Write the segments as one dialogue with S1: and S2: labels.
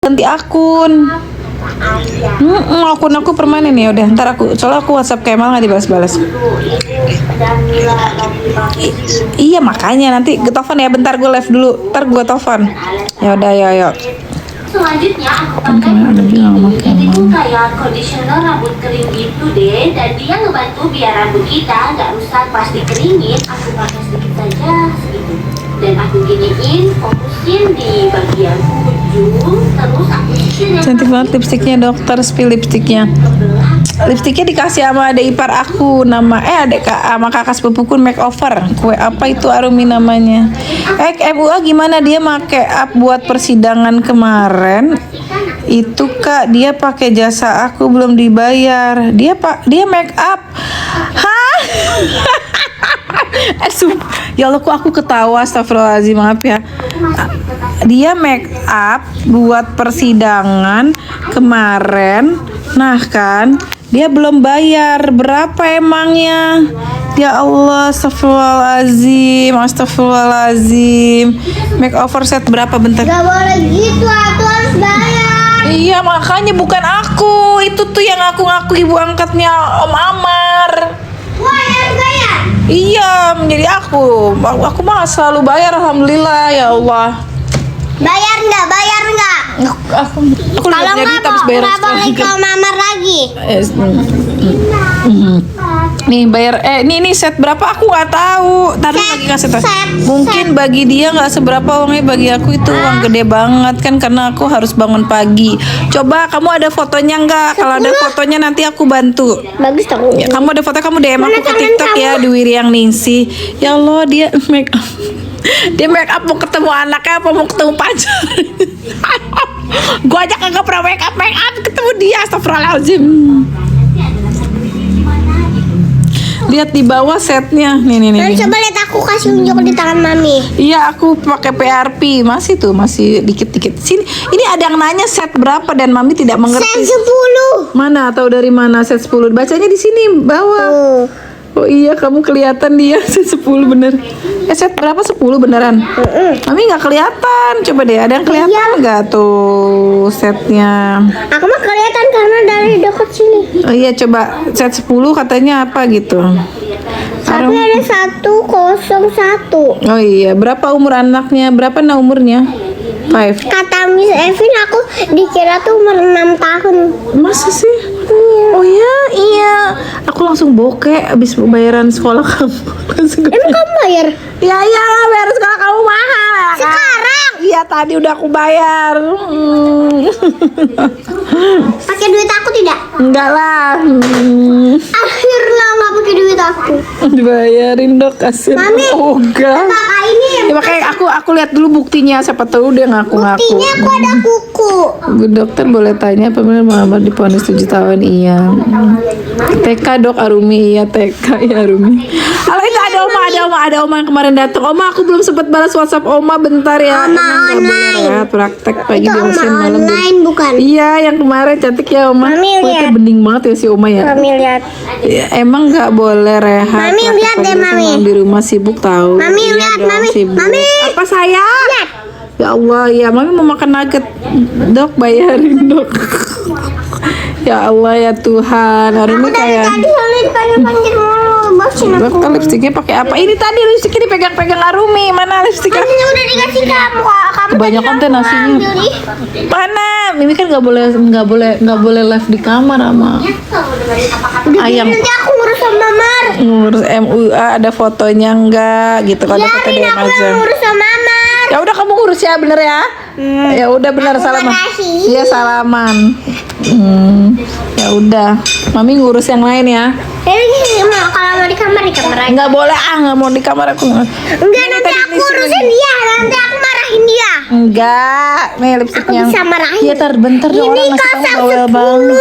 S1: ganti akun. Akun aku permanen ya udah. Ntar soalnya aku WhatsApp Kemal nggak dibalas-balas. Iya makanya nanti gue telepon ya, bentar gue live dulu, ntar gue telepon. Ya udah ya.
S2: Selanjutnya aku pakai itu kayak conditioner rambut kering gitu deh, dan dia ngebantu biar rambut kita nggak rusak pas dikeringin. Aku pakai sedikit saja segitu, dan aku giniin, fokusin di bagian ujung, terus aku sisir yang
S1: Cantik banget lipstiknya, dokter spill lipstiknya. Lipstiknya dikasih sama adik ipar aku, nama adik sama kakak sepupuku makeover. Kue apa itu Arumi namanya? MUA gimana dia make up buat persidangan kemarin? Itu Kak, dia pakai jasa aku belum dibayar. Dia make up. Hah? Ya Allah kok aku ketawa, astagfirullahaladzim, maaf ya. Dia make up buat persidangan kemarin. Nah kan, dia belum bayar. Berapa emangnya? Ya Allah, astagfirullahaladzim. Makeover set berapa bentar?
S3: Gak boleh gitu, aku harus bayar.
S1: Iya makanya bukan aku. Itu tuh yang aku ngaku ibu angkatnya Om Amar.
S3: Wah, harus bayar.
S1: Iya, menjadi aku. Aku mah selalu bayar, alhamdulillah ya Allah.
S3: Bayar nggak?
S1: Aku
S3: Kalau
S1: lihat
S3: nggak
S1: Dita habis bayar
S3: nggak boleh ke mamar lagi.
S1: Nih bayar ini set berapa aku nggak tahu. Tadi lagi kasih tahu. Mungkin bagi dia nggak seberapa uangnya, bagi aku itu uang gede banget kan, karena aku harus bangun pagi. Coba kamu ada fotonya nggak? Kalau ada fotonya nanti aku bantu.
S3: Bagus tahu.
S1: Ya, kamu ada foto, kamu DM aku ke TikTok ya, di Wiriang Ningsih. Ya Allah, dia make up. Dia make up mau ketemu anaknya apa mau ketemu pacar? Gua aja kagak pernah make up ketemu dia, astagfirullahaladzim. Lihat di bawah setnya, nih.
S3: Coba lihat aku kasih unjuk di tangan mami.
S1: Iya, aku pakai PRP, masih dikit-dikit. Sini, ini ada yang nanya set berapa dan mami tidak mengerti.
S3: Set 10.
S1: Mana? Tahu dari mana set 10? Bacanya di sini bawah. Oh iya, kamu kelihatan dia set 10 bener. Set berapa 10 beneran? Mami nggak kelihatan. Coba deh, ada yang kelihatan nggak tuh setnya?
S3: Aku mah kelihatan karena dari dekat sini.
S1: Oh iya, coba set 10 katanya apa gitu.
S3: Tapi ada 101.
S1: Oh iya, berapa umur anaknya? Berapa umurnya? 5.
S3: Kata Miss Evin aku dikira tuh umur 6 tahun.
S1: Masa sih? Oh iya. Aku langsung bokeh abis bayaran sekolah kamu.
S3: Emang kamu bayar?
S1: Ya iyalah, bayar sekolah kamu mahal.
S3: Sekarang?
S1: Iya, tadi udah aku bayar.
S3: Pakai duit aku tidak?
S1: Enggak lah.
S3: Akhirnya nggak pakai duit aku.
S1: Dibayarin dok, kasihan.
S3: Mami,
S1: Enggak.
S3: Kakak ini
S1: Ya, makanya aku lihat dulu buktinya, siapa tahu dia ngaku-ngaku.
S3: buktinya aku ada kuku.
S1: Bu dokter boleh tanya apa benar Muhammad diponis 7 tahun? Iya. TK dok, Arumi. Iya TK ya Arumi. Halo, itu ada Oma yang kemarin datang. Oma, aku belum sempat balas WhatsApp Oma, bentar ya.
S3: Oma
S1: Emang nggak boleh
S3: online.
S1: ya, praktek pagi
S3: Itu
S1: dosen
S3: Oma
S1: malam.
S3: online bukan?
S1: Iya, yang kemarin cantik ya Oma.
S3: Mami
S1: Wah, itu
S3: lihat.
S1: bening banget ya si Oma ya.
S3: Mami lihat.
S1: Ya, emang nggak boleh rehat.
S3: Mami,
S1: Praktek
S3: lihat
S1: pagi
S3: deh,
S1: dosen
S3: Mami.
S1: malam di rumah sibuk tahu.
S3: Mami,
S1: Iya
S3: lihat,
S1: dong,
S3: Mami.
S1: sibuk.
S3: Mami.
S1: Apa sayang?
S3: Lihat.
S1: Ya Allah, ya Mami mau makan nugget. Dok, bayarin dok. Ya Allah ya Tuhan, hari ini kayak
S3: Tadi soalnya panggil mulu, bosin aku.
S1: dokter lipstiknya pakai apa? Ini tadi lipstiknya dipegang-pegang Arumi. Mana lipstik?
S3: Ini udah dikasih kamu. Kamu
S1: Kebanyakan teh nasinya. Mana? Mimi kan nggak boleh live di kamar sama ayang.
S3: Nanti aku ngurus sama Mar.
S1: Ngurus MUA, ada fotonya enggak gitu kan?
S3: Biarin aku yang ngurus sama Mar.
S1: Ya udah kamu ngurus ya, bener ya? Ya udah bener,
S3: Aku
S1: salaman.
S3: makasih.
S1: Iya salaman. Ya udah, Mami ngurus yang lain ya.
S3: Ini kalau mau di kamar aja.
S1: Nggak boleh nggak mau di kamar aku.
S3: Enggak, nanti aku urusin dia. Nanti aku marahin dia.
S1: Enggak, nih lipstiknya.
S3: Aku bisa marahin.
S1: Iya, bentar dong,
S3: Ini
S1: orang ngasih tahu
S3: kosong
S1: bawel banget.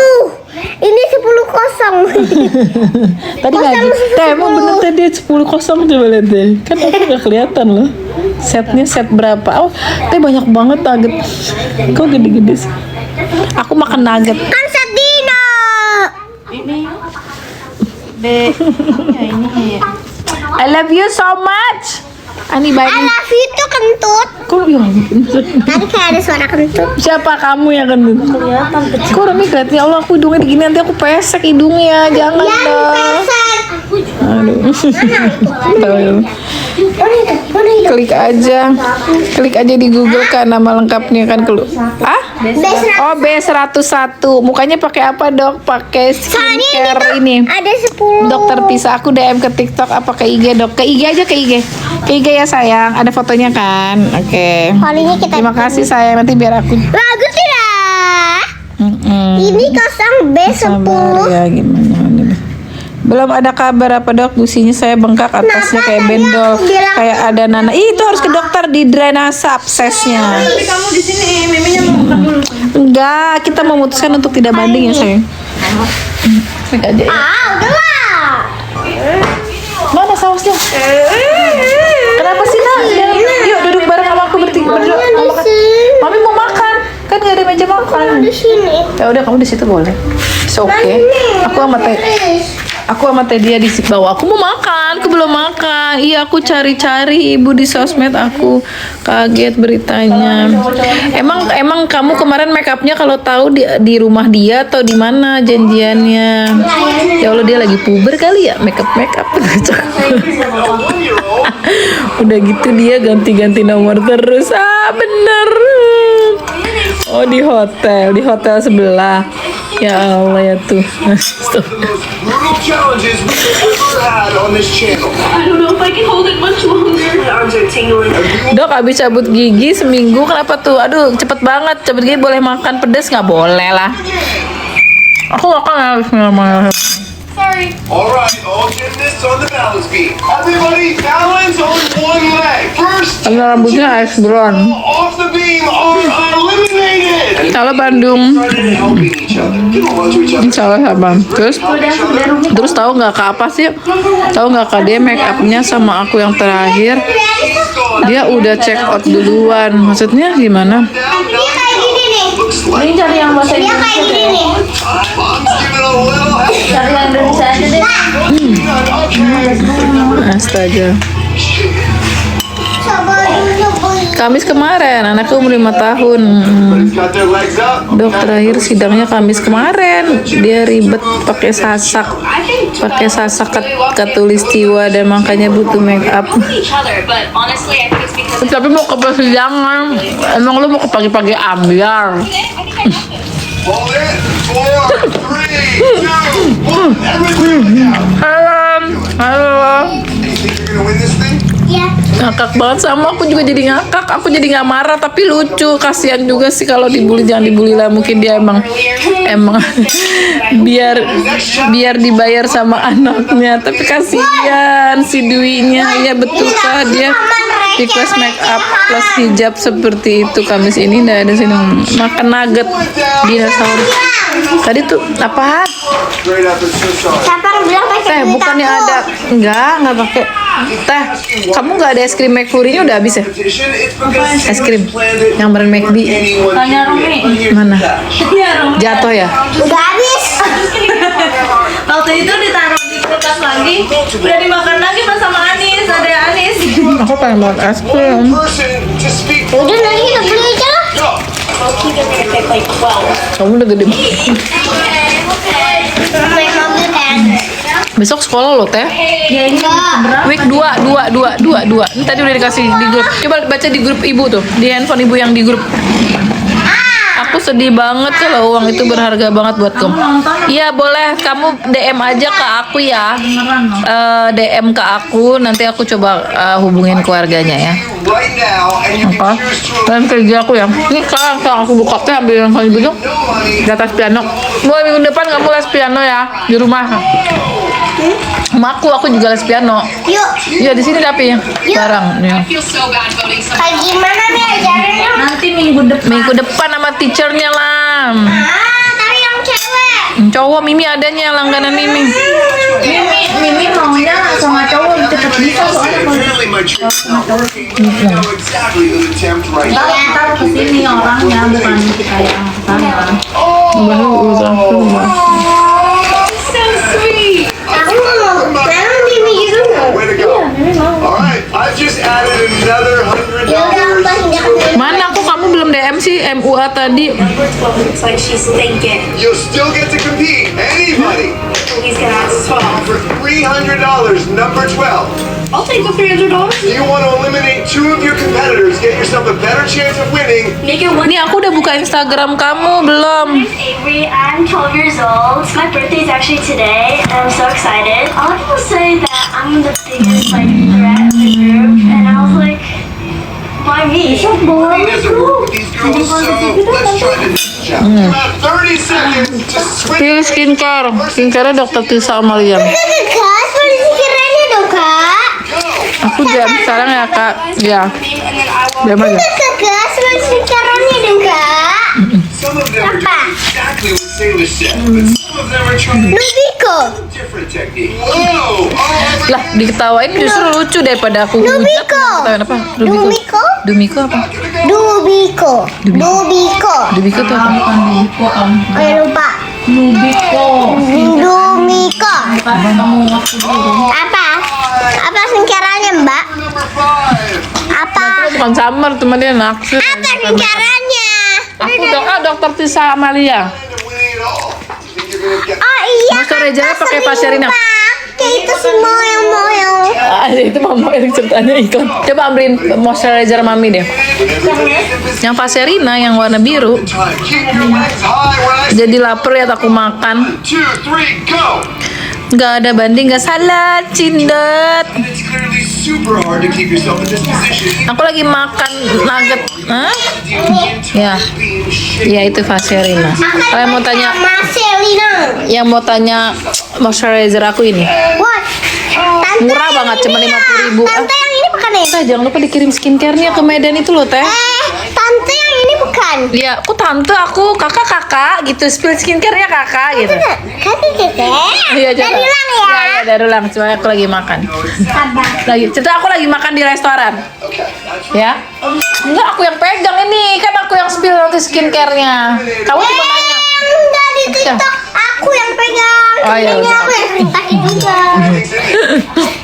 S3: 10. Ini 10 kosong.
S1: Tadi nggak gitu. Emang bener tadi 10 kosong, coba lihat deh. Kan aku nggak kelihatan loh. Setnya set berapa? Oh, banyak banget nugget. Kok gede-gede sih? Aku makan nugget.
S3: Kan Sadino.
S1: I love you so much. Ani
S3: I
S1: baik.
S3: love you tuh kentut.
S1: Kok ya?
S3: Tadi kayak ada suara kentut.
S1: Siapa kamu yang kentut?
S3: Kelihatan kecil.
S1: Kok Rami kelihatan? Ya Allah, aku hidungnya digini nanti aku pesek hidungnya. Jangan
S3: Yang
S1: dong.
S3: pesek.
S1: Aduh. Tahu ya.
S3: Mana itu?
S1: Klik aja di Google kan nama lengkapnya kan ah? Oh B101. Mukanya pakai apa dok? Pakai skincare ini.
S3: Ada 10.
S1: Dokter Tisa, aku DM ke TikTok apa ke IG dok? Ke IG aja, ke IG. Ke IG ya sayang. Ada fotonya kan? Oke.
S3: Kalinya kita.
S1: Terima kasih sayang. Nanti biar aku.
S3: Bagus tidak?
S1: Mm-mm.
S3: Ini kosong
S1: Sabar
S3: B10.
S1: ya gimana nih. Belum ada kabar apa dok, gusinya saya bengkak atasnya
S3: Kenapa
S1: kayak
S3: tadi
S1: bendol,
S3: aku bilang-
S1: kayak ada nanah. Ih, itu harus ke dokter di drainase absesnya.
S4: Tapi kamu di sini, miminya mau makan dulu.
S1: Enggak, kita memutuskan untuk tidak banding ya sayang. Klik aja ya.
S3: Udahlah.
S1: Mana sausnya? Kenapa sih nak? Yuk duduk bareng sama aku berdua.
S3: Di
S1: Mau makan.
S3: sini.
S1: Mami mau makan, kan nggak ada meja makan.
S3: Di sini.
S1: Ya udah kamu di situ boleh. Oke. Aku sama teh dia di bawah. Aku mau makan, aku belum makan. Iya, aku cari-cari ibu di sosmed. Aku kaget beritanya. Emang kamu kemarin make upnya kalau tahu di rumah dia atau di mana janjiannya? Ya Allah, dia lagi puber kali ya, make up. Udah gitu dia ganti-ganti nomor terus. Bener. Oh, di hotel sebelah. Ya Allah ya tuh.
S5: Brutal challenges we've ever had on this channel.
S4: I don't know if I can hold it much longer. My arms are tingling.
S1: Dok, abis cabut gigi seminggu kenapa tuh? Aduh, cepet banget. Cabut gigi boleh makan pedas nggak? Boleh lah. Aku makan harus normal.
S4: Sorry.
S5: Alright, all gymnasts on the balance beam. Everybody balance on one leg. First,
S1: Karena rambutnya ice brown.
S5: off the beam are eliminated.
S1: Kalau Bandung,
S5: Started helping each other. Give a hug to each other.
S1: salah apa?
S5: Help each other.
S1: Terus tahu nggak kak apa sih? Tahu nggak kak dia make upnya sama aku yang terakhir? Dia udah check out duluan. Maksudnya gimana?
S5: Down,
S3: Dia kayak gini nih.
S5: looks like
S1: Cari yang bahasa
S3: Dia kayak gini nih.
S5: mom's giving a little help.
S4: Cari yang Indonesia aja deh.
S5: Okay.
S1: Astaga.
S3: Coba dulu beli.
S1: Kamis kemarin, anakku umur 5 tahun.
S5: Everybody's got their legs up.
S1: Dok, terakhir sidangnya Kamis kemarin. Dia ribet pakai sasak katulistiwa dan makanya butuh make up.
S4: Each other, but honestly, I think it's because
S1: Tapi mau ke persidangan. Emang lu mau ke pagi-pagi ambiar?
S5: Hold it. 4, 3, 2, 1. Everybody down.
S1: Halo.
S5: You think you're gonna win this thing?
S3: Ya.
S1: Ngakak banget sama aku juga jadi ngakak. Aku jadi nggak marah tapi lucu. Kasihan juga sih kalau dibully, jangan dibully lah. Mungkin dia emang biar dibayar sama anaknya. Tapi kasihan si Dwi-nya. Ya betulkah dia request make up plus hijab seperti itu Kamis ini? Nggak ada sini makan nugget dinosaurus. Tadi tuh apa?
S5: Straight up and so sorry.
S3: Siapa yang bilang pakai
S1: Teh
S3: duit
S1: bukannya
S3: aku?
S1: ada? Nggak pakai. Teh, kamu nggak ada es krim McFlurry-nya udah habis ya?
S5: Competition, it's because
S1: Es krim
S5: Steelers planned it
S1: yang bareng McD.
S5: anyone
S4: Tanya
S5: can
S4: Rumi.
S5: get. But here's
S1: Mana?
S5: the catch.
S4: Iya, Rom.
S1: Jatuh ya?
S3: Udah habis.
S4: Waktu itu ditaruh di kulkas lagi, udah dimakan lagi pas sama Anis, ada Anis.
S1: Aku pengen banget es krim.
S5: Person to speak.
S3: Udah nanti kita beli aja lah.
S5: Go.
S1: Kamu udah gede banget.
S3: Naik mobil kan?
S1: Besok sekolah lo teh.
S3: Enggak.
S1: Week 2. Ini tadi udah dikasih di grup. Coba baca di grup ibu tuh, di handphone ibu yang di grup. Aku sedih banget kalau uang itu berharga banget buat kamu. Iya boleh, kamu DM aja ke aku ya. DM ke aku, nanti aku coba hubungin keluarganya ya.
S5: Right now, and you
S1: Apa?
S5: can choose to
S1: Dan kerja aku ya. Ini sekarang aku buka teh ambil yang kali dulu.
S5: no money.
S1: Di atas piano. Mulai minggu depan kamu les piano ya di rumah. Sama aku juga les piano.
S3: Yuk.
S1: Iya di sini tapi barang. Ya.
S3: Kayak gimana nih ajarannya?
S4: Nanti minggu depan.
S1: Minggu depan sama teachernya lah.
S3: Tapi yang cewek.
S1: Cowok Mimi adanya langganan Mimi.
S4: Mimi maunya sama cowok cepet bisa soalnya kalau
S5: Apparently my tricks not working. I know exactly who to tempt right now.
S4: ntar kesini orangnya bukan kita yang kesana. So sweet.
S3: Aku nggak mau. Memang Mimi gitu mau.
S5: Way to go. All right, I've just added another $100
S1: MUA tadi.
S6: Looks like she's thinking.
S5: You'll still get to compete. Anybody.
S6: He's gonna ask 12.
S5: For $300, number 12.
S6: I'll take the $300.
S5: You want to eliminate 2 of your competitors, get yourself a better chance of winning.
S6: Make it one.
S1: Nih aku udah buka Instagram kamu belum?
S2: My name's Avery. I'm 12 years old. My birthday is actually today, and I'm so excited. A lot of people say that I'm the biggest like threat in the group, and I was like, why me?
S5: These girls, so let's try the next challenge. You have 30 seconds to switch.
S1: Pilih skincare dokter Tisa Amalia.
S3: Kak, polisi kiranya dong, Kak.
S1: Aku jam sekarang ya kak, ya.
S6: And then I will.
S1: Jam aja.
S3: Kak, polisi kiranya dong, Kak.
S5: Some of them are doing exactly what Sailor said, but some of them are trying
S3: Nubiko.
S5: a different technique. Whoa! Oh,
S1: Lah diketawain justru lucu daripada aku hujat.
S3: Nubiko.
S1: Ketawain apa?
S3: Dumiko.
S1: Dumiko apa?
S3: Dubiko. Dubiko.
S1: Dumiko tuh apa?
S3: Lupa.
S1: Nubiko.
S3: Dumiko. Apa? Apa singkarannya, Mbak?
S5: number 5.
S3: Apa?
S1: Bukan Summer, cuma dia naksir.
S3: Apa singkarannya?
S1: Aku dokter Tisa Amalia.
S5: And winning it all. Think you're gonna get
S3: Oh iya.
S1: Moisturizer-nya
S3: Kak,
S1: pakai
S3: sering
S1: Pasirina.
S3: pakai itu si moyong-moyong.
S1: Itu mama yang ceritanya iklan. Coba ambilin moisturizer mami deh. Yang Pasirina yang warna biru.
S5: time. Keep your legs high when I
S1: Jadi lapar lihat aku makan.
S5: 2, 3, go!
S1: Gak ada banding, gak salah, cindet.
S5: And it's clearly super hard to keep yourself in this position.
S1: Aku lagi makan nugget. Hah?
S5: You into
S1: Ya,
S5: being shaken.
S1: ya itu Vaseline. Kalau yang mau tanya,
S3: Marcelino.
S1: yang mau tanya moisturizer aku ini
S3: What? Tante
S1: murah
S3: yang
S1: banget,
S3: ini
S1: cuma
S3: ya.
S1: 50.000.
S3: Tante yang ini bukan ya?
S1: Teh, jangan lupa dikirim skincare-nya ke Medan itu loh teh.
S3: Tante yang ini bukan.
S1: Iya, aku tante, aku kakak gitu, spill skincare-nya kakak gitu.
S3: Kan gitu.
S1: Iya, coba.
S3: Dari ulang ya.
S1: Iya, iya, dari ulang. Cuma aku lagi makan.
S3: Sabar.
S1: Cerita aku lagi makan di restoran. Ya? Enggak, aku yang pegang ini. Kan aku yang spill nanti skincare-nya. Kamu cuma nanya.
S3: Enggak di TikTok. Aku yang pegang.
S1: Oh, iya,
S3: Sebenarnya
S1: udah.
S3: aku yang pakai juga.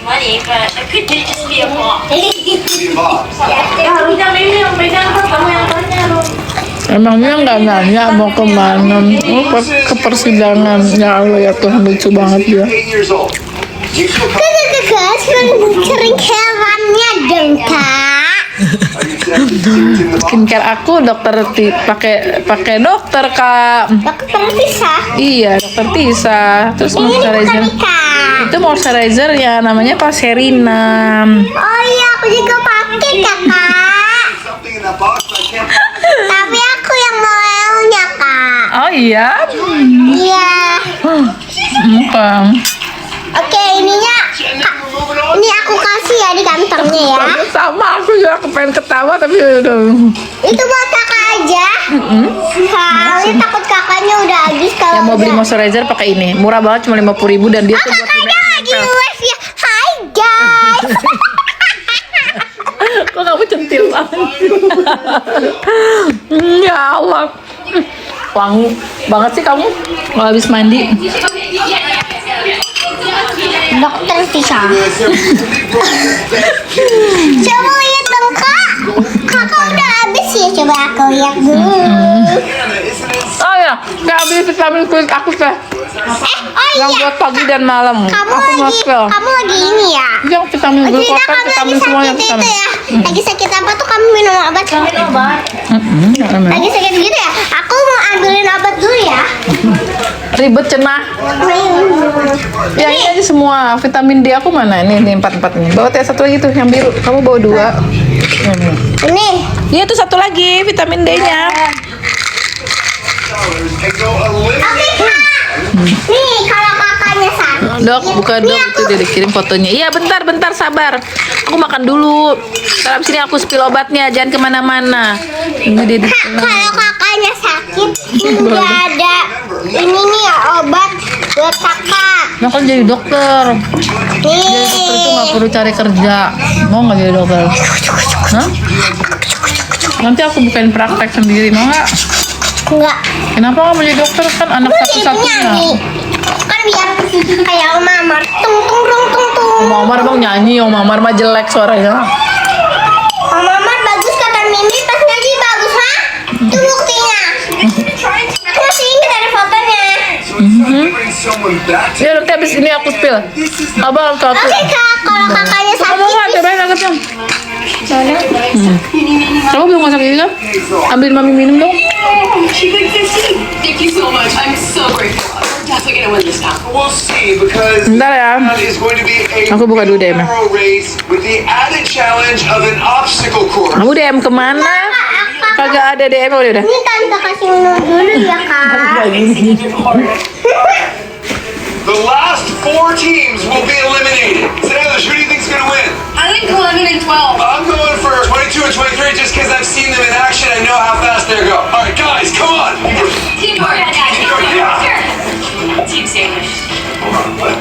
S2: Money, but it could just be a walk.
S5: Be involved.
S2: Ya harusnya Mimi yang pegang, kan kamu yang tanya loh.
S1: Emangnya nggak nanya mau kemana? Oh, ke persidangan. Ya Allah ya Tuhan, lucu banget dia.
S5: 8 years old. You feel
S3: Kak, sering kerannya dong, Kak.
S5: Are you set to in the box?
S1: Skincare aku dokter pakai dokter kak.
S3: Aku pernah pisah.
S1: Iya dokter Tisa. Terus
S3: Ini bukan
S1: moisturizer.
S3: nih, Kak.
S1: Itu moisturizer ya namanya Pasirina.
S3: Oh iya, aku juga pakai, Kakak.
S5: Something in that box I can't.
S3: Tapi aku yang maunya, Kak.
S1: Oh iya.
S3: Iya.
S1: Bukan.
S3: Oke, ininya.
S5: We're moving on.
S3: Ini aku kasih ya di kantongnya ya.
S1: Sama aku juga pengen ketawa tapi udah.
S3: Itu buat kakak aja. Soalnya takut kakaknya udah habis kalau
S1: Yang mau beli
S3: udah.
S1: moisturizer pakai ini. Murah banget cuma 50.000 dan dia
S3: Oh,
S1: tuh buat
S3: kakaknya lagi
S1: nempel.
S3: live ya. Hai guys.
S1: Kok kamu centil banget? Ya Allah. Wangi banget sih kamu kalau habis mandi.
S3: Dokter Tisa. Coba lihat dong, Kak. Kakak udah habis ya. Coba aku lihat dulu.
S1: Oh ya, kayak beli vitamin kulit aku teh.
S3: Oh
S1: Yang
S3: iya.
S1: buat pagi dan malam.
S3: Kamu
S1: Aku mau
S3: lagi,
S1: spill.
S3: kamu lagi ini ya.
S1: Yang vitamin
S3: Oh, tidak,
S1: glukosa,
S3: kamu lagi
S1: vitamin semuanya
S3: sakit itu
S1: vitamin.
S3: ya. Lagi sakit apa tuh kamu minum obat? Lagi sakit gitu ya. Aku mau ambilin obat dulu ya.
S1: Ribet cenah. Yang ini aja semua. Vitamin D aku mana? Ini 4 ini. Bawa teh satu lagi tuh yang biru. Kamu bawa 2.
S3: Ini.
S1: Iya tuh satu lagi vitamin D-nya.
S5: And go eliminate.
S3: Oke, Kak. Nih, kalau kakaknya sakit.
S1: Dok, buka
S3: Ini
S1: dok, itu dia dikirim fotonya. Iya, bentar, sabar. Aku makan dulu. Ntar abis ini aku spill obatnya, jangan kemana-mana. Ini dia di
S3: Kak, kalau kakaknya sakit, nggak ada ini nih ya obat buat kakak.
S1: Nah, kan jadi dokter. Jadi dokter itu nggak
S3: Nih.
S1: perlu cari kerja. Mau nggak jadi dokter? Hah? Nanti aku bukain praktek sendiri, mau nggak?
S3: Enggak.
S1: Kenapa nggak mau jadi dokter? Kan anak
S3: Aku jadi
S1: satu-satunya.
S3: penyanyi. Kan biar kayak Om Amar. Tung tung tung tung tung.
S1: Om Amar bang nyanyi, Om Amar mah jelek suaranya.
S3: Om Amar bagus kata Mimi pas nyanyi bagus, ha? Tunggu
S5: someone back to
S1: Ya nanti habis ini aku spill. Abang satu.
S3: Oke kak, kalau kakaknya
S1: Kamu
S3: sakit.
S1: nggak cobain nuggetnya? Kamu belum masak ini kan? Ambil mami minum dong.
S6: She's like 15.
S7: Thank you so much. I'm so grateful. We're definitely gonna win this now.
S5: We'll see because
S1: Bentar ya.
S5: that is going to be a
S1: Aku buka dulu DM-nya.
S5: narrow race with the added challenge of an obstacle course.
S1: Kamu DM kemana? Kagak ada DM udah.
S3: Ini tante kasih minum dulu ya kak.
S5: The last 4 teams will be eliminated. Salish, who do you think's gonna win?
S7: I think 11 and 12.
S5: I'm going for 22 and 23 just because I've seen them in action. I know how fast they go. All right, guys, come on.
S7: Teamwork.
S5: Yeah.
S7: Team Salish.
S5: Hold on. What?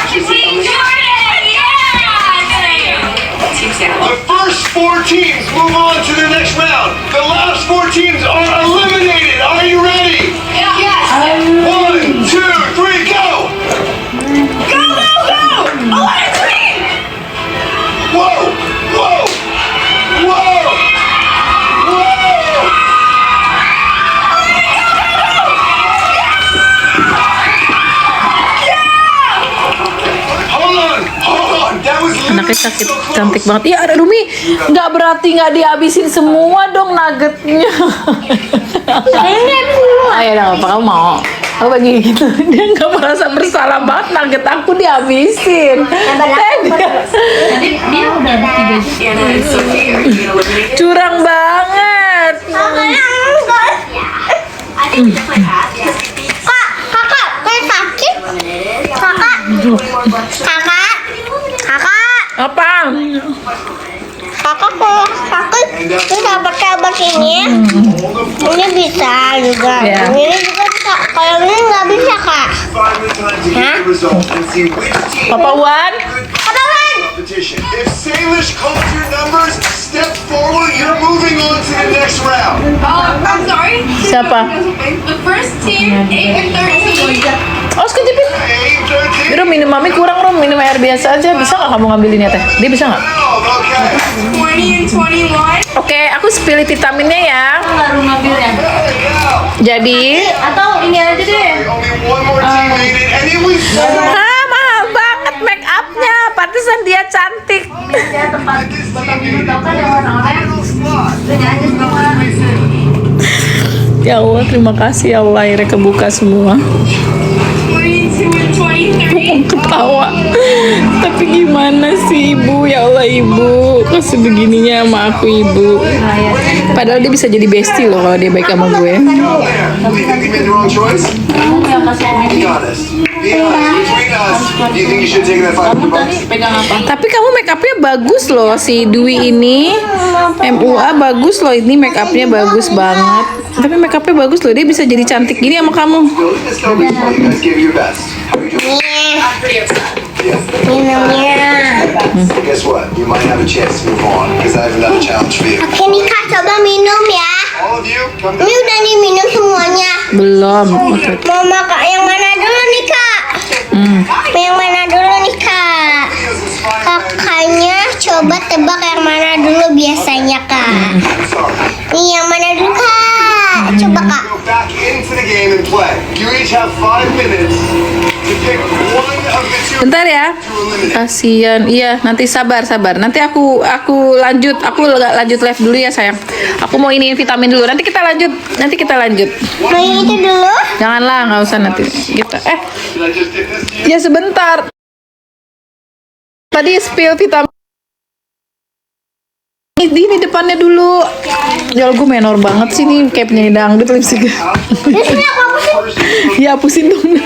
S7: Team Jordan. Yeah. Team Salish.
S5: The first 4 teams move on to the next round. The last 4 teams are eliminated. Are you ready?
S7: Yes.
S5: 1, 2, 3, go!
S7: Go, go, go! 11-3.
S5: Whoa! Whoa! Whoa! Whoa! Hold on! Hold on! That was
S1: Anaknya
S5: literally
S1: sakit,
S5: so close.
S1: cantik banget. Iya ada Rumi. Nggak berarti nggak dihabisin semua dong nuggetnya. Ayo dong, apa kamu mau? Aku bagi gitu. Dia nggak merasa bersalah banget nugget aku dihabisin.
S7: Yeah, no, it's so cute. You're gonna eliminate it.
S1: Curang banget.
S2: Ada yang kita lihat ya.
S3: Kak, kakak, kayak sakit. Kakak, kakak, kakak,
S1: Apa?
S3: kakak kalau sakit bisa pakai obat ini. Ini bisa juga.
S1: Ya.
S3: Ini juga bisa. Kalau ini nggak bisa kak.
S5: 5 minutes time to get the result and see which team
S1: Papa Wan?
S5: competition. If Salish calls your numbers, step forward. You're moving on to the next round.
S7: I'm sorry.
S1: Siapa?
S7: The first team, 8 and 13.
S1: Oh, sekejepit.
S5: 8, 13.
S1: Rum minum mami kurang Rum, minum air biasa aja. Bisa nggak kamu ngambilinnya teh? Dia bisa nggak?
S5: Okay.
S7: 20 and 21.
S1: Oke, aku spill vitaminnya ya.
S4: Baru ngambilnya.
S1: Jadi,
S4: Atau ini aja deh.
S5: Only one more team made it, and it was
S1: mahal banget make upnya. Pantesan dia cantik.
S4: Ada tempat
S5: this
S4: botol
S5: team
S4: minum
S5: made
S4: tau kan
S5: it.
S4: yang warna-warna.
S5: Final spot.
S4: Udah aja semua.
S1: Ya Allah, terima kasih ya Allah. Akhirnya kebuka semua.
S7: 22 and 23.
S1: Ketawa. Tapi gimana sih ibu? Ya Allah ibu, kasih begininya sama aku ibu. Padahal dia bisa jadi bestie loh kalau dia baik sama gue.
S5: Do you think you made the wrong choice?
S4: Kamu yang kasih
S5: Be honest. Be honest. Between us, do you think you should take that
S4: kamu
S5: $500?
S4: tadi pegang apa?
S1: Tapi kamu make upnya bagus loh si Dwi ini. MUA bagus loh, ini make upnya bagus banget. Tapi make upnya bagus loh, dia bisa jadi cantik gini sama kamu.
S5: Let's go this way. You guys give it your best. How are you doing?
S7: I'm pretty upset.
S5: Yeah.
S3: Minumnya.
S5: Guess what? You might have a chance to move on because I have another challenge for you.
S3: Oke nih kak, coba minum ya.
S5: All of you, come
S3: Ini udah diminum semuanya.
S1: Belum.
S3: Mau makan yang mana dulu nih kak? Yang mana dulu nih kak? Kakaknya coba tebak yang mana dulu biasanya kak.
S5: Sorry.
S3: Nih yang mana dulu kak? Coba kak.
S5: Go back into the game and play. You each have 5 minutes to pick one of the two
S1: Bentar ya.
S5: to eliminate.
S1: Kasian. Iya, nanti sabar. Nanti aku lanjut. Aku lanjut live dulu ya, sayang. Aku mau iniin vitamin dulu. Nanti kita lanjut.
S3: Mau yang itu dulu?
S1: Janganlah, nggak usah nanti. Kita
S5: Did I just did this to you?
S1: ya sebentar. Tadi spill vitamin. Ini depannya dulu. Ya gue menor banget sih nih kayak penyanyi dangdut lipstick.
S3: Terus ini aku hapusin.
S1: Ya hapusin dong.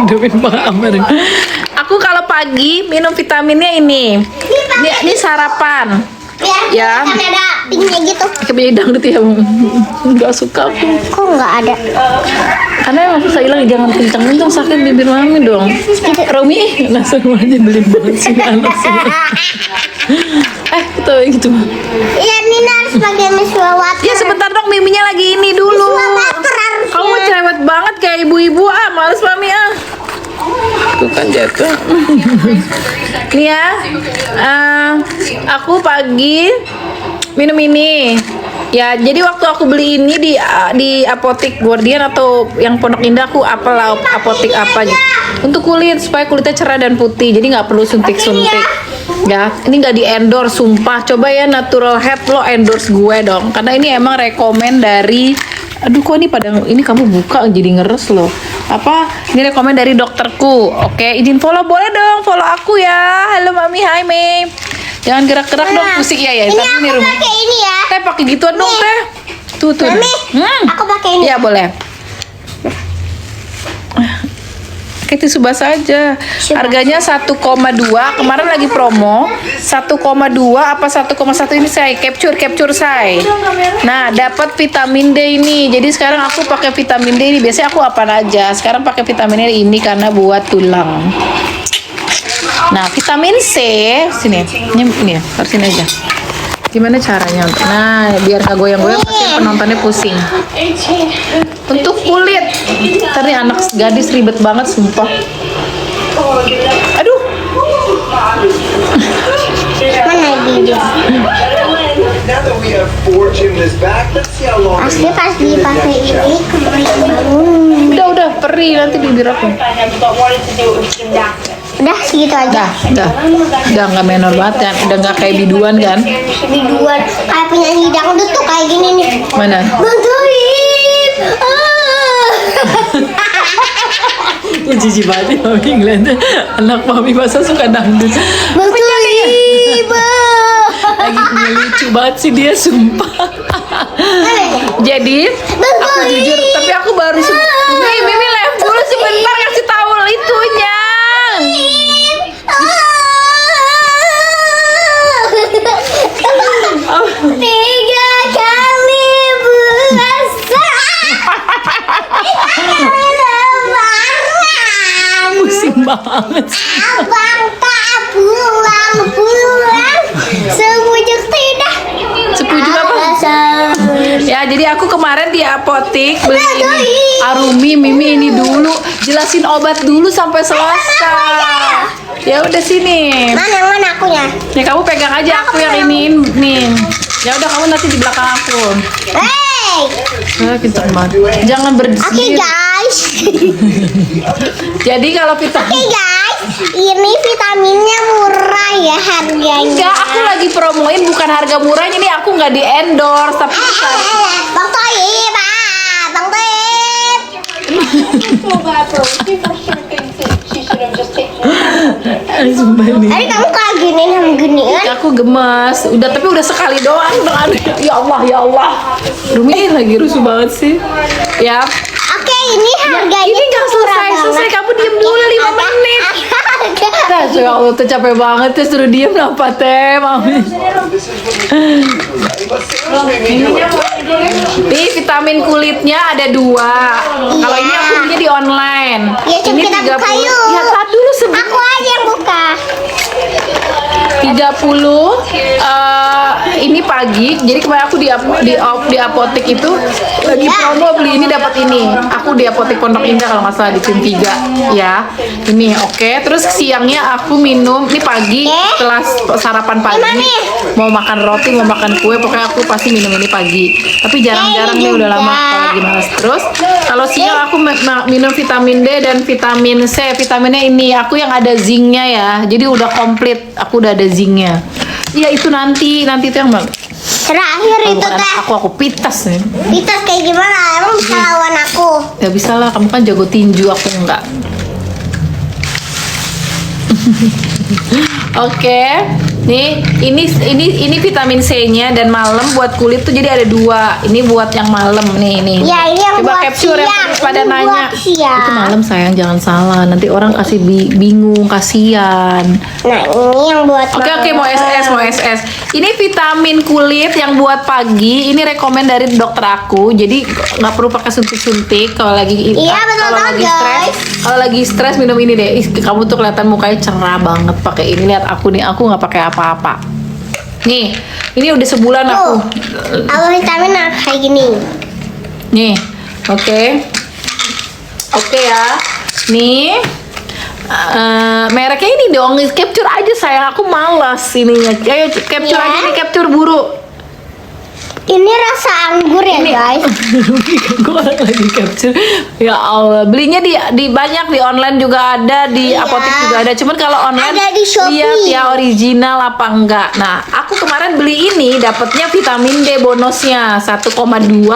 S1: Demin banget. Aku kalau pagi minum vitaminnya ini. Ini sarapan. Ya.
S3: Kan ada pinknya gitu.
S1: Kayak penyanyi dangdut ya. Nggak suka aku.
S3: Kok nggak ada?
S1: Karena emang susah hilang, jangan kencang-kencang sakit bibir mami dong. Romi, langsung aja beli banget sih anak sih. Itu gitu.
S3: Iya, Nina harus pakai miswa water.
S1: Ya sebentar dong, miminya lagi ini dulu.
S3: Miswa water harusnya.
S1: Kamu cerewet banget kayak ibu-ibu males mami Tuh kan jatuh. Nih ya, aku pagi minum ini. Ya, jadi waktu aku beli ini di apotek Guardian atau yang Pondok Indah, aku apalah apotek apa gitu. Untuk kulit supaya kulitnya cerah dan putih. Jadi nggak perlu suntik-suntik. Ya, ini nggak di endorse, sumpah. Coba ya Natural Head lo endorse gue dong. Karena ini emang rekomen dari, aduh kok ini pada ini kamu buka jadi ngeres loh. Apa? Ini rekomen dari dokterku. Oke, izin follow boleh dong, follow aku ya. Halo Mami, hai Mei. Jangan gerak-gerak dong, pusing ya ya.
S3: Ini
S1: Tapi
S3: aku pakai ini ya.
S1: Teh pakai gituan dong teh. Tuh.
S3: Mami, aku pakai ini.
S1: Iya boleh. Pakai tisu basah aja. Harganya 1,2. Kemarin lagi promo 1,2 apa 1,1 ini saya capture saya. Nah, dapat vitamin D ini. Jadi sekarang aku pakai vitamin D ini. Biasanya aku apa aja. Sekarang pakai vitamin D ini karena buat tulang. Nah, vitamin C sini. Ini ya, taruh sini aja. Gimana caranya? Nah, biar nggak goyang-goyang pasti penontonnya pusing. Untuk kulit. Tadi anak gadis ribet banget sumpah. Aduh.
S3: Mana dia?
S5: Now that we have 4 gymnasts back, let's see how long
S3: Asli pas dipakai ini kering banget.
S1: Udah perih nanti bibir aku.
S3: Udah segitu aja.
S1: Udah nggak menor banget kan? Udah nggak kayak biduan kan?
S3: Biduan kayak penyanyi dangdut tuh kayak gini nih.
S1: Mana?
S3: Bantuin.
S1: Ya jijik banget mami ngeliatnya. Anak mami masa suka dangdut.
S3: Bantuin.
S1: Lagi lucu banget sih dia sumpah. Jadi aku jujur, tapi aku baru Mimi live dulu sebentar kasih tahu itunya.
S3: Tiga kali puasa.
S1: Pusing banget.
S3: Abang tak pulang. Sebujuk tidak.
S1: Sepujuk apa? Ya, jadi aku kemarin di apotek beli ini Arumi, Mimi ini dulu jelasin obat dulu sampai selesai. Ya udah sini.
S3: Mana akunya?
S1: Nih kamu pegang aja aku yang ini nih. Ya udah kamu nanti di belakang aku.
S3: Hey.
S1: Pintar banget. Jangan
S3: Oke
S1: berdiri.
S3: guys.
S1: Jadi kalau vitamin
S3: Oke guys, ini vitaminnya murah ya harganya.
S1: enggak, aku lagi promoin bukan harga murahnya nih, aku nggak di endorse tapi
S3: Bang Toib, Bang Toib.
S1: sumpah nih.
S3: Tadi kamu kayak gini sama gini kan?
S1: Aku gemes. Udah tapi udah sekali doang. Ya Allah. Rumi lagi rusuh banget sih. Ya.
S3: Oke, ini harganya
S1: Ini nggak
S3: tuh murah
S1: selesai.
S3: banget.
S1: Kamu diem dulu 5 menit. Nah, ya Allah, tuh capek banget ya suruh diem kenapa teh, Mami. Nih vitamin kulitnya ada 2. Kalau ini aku punya di online.
S3: Ya, coba
S1: Ini
S3: kita buka yuk.
S1: Ya, tar dulu sebentar.
S3: Aku aja yang buka.
S1: 30 ini pagi. Jadi kemarin aku di apotek itu lagi promo beli ini dapat ini. Aku di apotek Pondok Indah kalau nggak salah di tim 3 ya. Ini oke. Terus siangnya aku minum ini pagi setelah sarapan pagi. Mau makan roti, mau makan kue, pokoknya aku pasti minum ini pagi. Tapi jarang-jarang nih udah lama kalau lagi malas. Terus kalau siang aku minum vitamin D dan vitamin C. Vitaminnya ini aku yang ada zincnya ya. Jadi udah komplit. Aku udah ada zincnya. Ya itu nanti itu yang
S3: Terakhir itu
S1: bukan
S3: teh.
S1: aku pitas nih.
S3: Pitas kayak gimana? Emang bisa lawan aku?
S1: Ya bisa lah, kamu kan jago tinju, aku enggak. Oke. Nih, ini vitamin C-nya dan malam buat kulit tuh jadi ada 2. Ini buat yang malam nih.
S3: Ya, ini yang
S1: Coba
S3: buat
S1: capture yang
S3: siang.
S1: pada
S3: Ini
S1: nanya.
S3: buat siang.
S1: Itu malam sayang, jangan salah. Nanti orang kasih bingung, kasihan.
S3: Nah, ini yang buat
S1: Oke, mau SS. Ini vitamin kulit yang buat pagi. Ini rekomen dari dokter aku. Jadi nggak perlu pakai suntik-suntik kalau lagi
S3: Iya, betul
S1: kalau
S3: banget,
S1: lagi stres.
S3: guys.
S1: Kalau lagi stres minum ini deh. Ih, kamu tuh kelihatan mukanya cerah banget pakai ini. Lihat aku nih, aku nggak pakai apa-apa. Nih, ini udah sebulan aku.
S3: Awal vitamin kayak gini.
S1: Nih, oke ya. Nih. Mereknya ini dong, capture aja sayang, aku malas ininya. Ayo capture aja nih, capture buru.
S3: Ini rasa anggur ya guys.
S1: Gue orang lagi capture. Ya Allah, belinya di banyak di online juga ada, di
S3: Iya.
S1: apotek juga ada. Cuman kalau online
S3: Ada di Shopee.
S1: lihat ya original apa enggak. Nah, aku kemarin beli ini dapatnya vitamin D bonusnya 1,2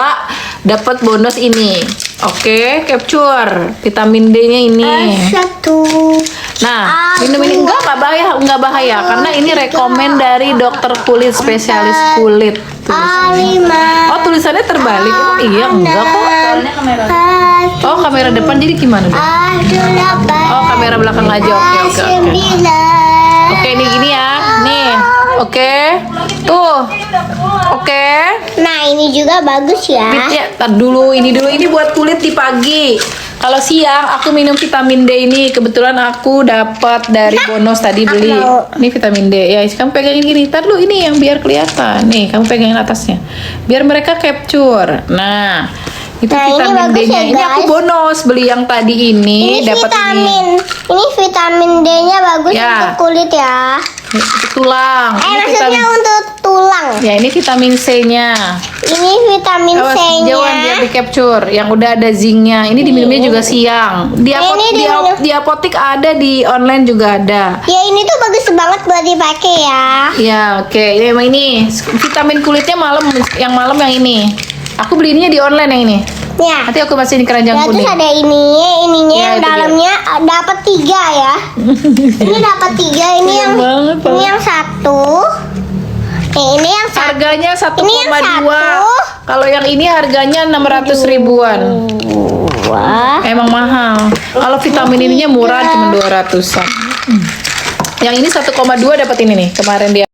S1: dapat bonus ini. Oke, capture vitamin D-nya ini.
S3: Satu.
S1: Nah, minum ini enggak bahaya karena ini rekomen dari dokter kulit spesialis kulit.
S3: Lima.
S1: Oh, tulisannya terbalik. Emang iya enggak kok. Oh, kamera depan jadi gimana dong? Oh, kamera belakang aja. Oke. Oke, ini gini ya. Nih. Oke. Tuh. Oke.
S3: Nah, ini juga bagus ya.
S1: Ya, tar dulu. Ini buat kulit di pagi. Kalau siang aku minum vitamin D ini. Kebetulan aku dapat dari bonus tadi beli.
S3: mau.
S1: Ini vitamin D. Ya, kamu pegangin gini. Tar dulu ini yang biar kelihatan. Nih, kamu pegangin atasnya. Biar mereka capture. Nah, itu
S3: Nah, ini
S1: vitamin
S3: bagus
S1: D-nya.
S3: ya,
S1: Ini aku
S3: guys.
S1: bonus beli yang tadi ini
S3: Ini
S1: dapat
S3: vitamin.
S1: ini.
S3: Ini vitamin D-nya bagus
S1: Ya.
S3: untuk kulit ya.
S1: Itu tulang. Ini
S3: Maksudnya untuk tulang.
S1: Ya, ini vitamin C-nya.
S3: Ini vitamin
S1: Awas,
S3: C-nya.
S1: jauhan biar di capture. Yang udah ada zinc-nya. Ini diminumnya juga siang. Di,
S3: Ini diminum.
S1: di apotek ada, di online juga ada.
S3: Ya, ini tuh bagus banget buat dipakai ya.
S1: Ya, oke. Ya, emang ini vitamin kulitnya malam, yang ini. Aku beli ininya di online yang ini.
S3: Ya.
S1: Nanti aku masukin keranjang
S3: Ya, terus
S1: kuning.
S3: ada ininya
S1: Ya,
S3: yang
S1: itu dia.
S3: dalamnya dapat 3 ya. Ini dapat 3, ini yang
S1: banget, Pak.
S3: ini yang 1. Ini yang 1.
S1: Harganya 1,2.
S3: Ini yang satu.
S1: Kalau yang ini harganya 600 ribuan.
S3: Wah.
S1: Emang mahal. Kalau vitamin ininya murah cuma 200-an. Yang ini 1,2 dapat ini nih. Kemarin dia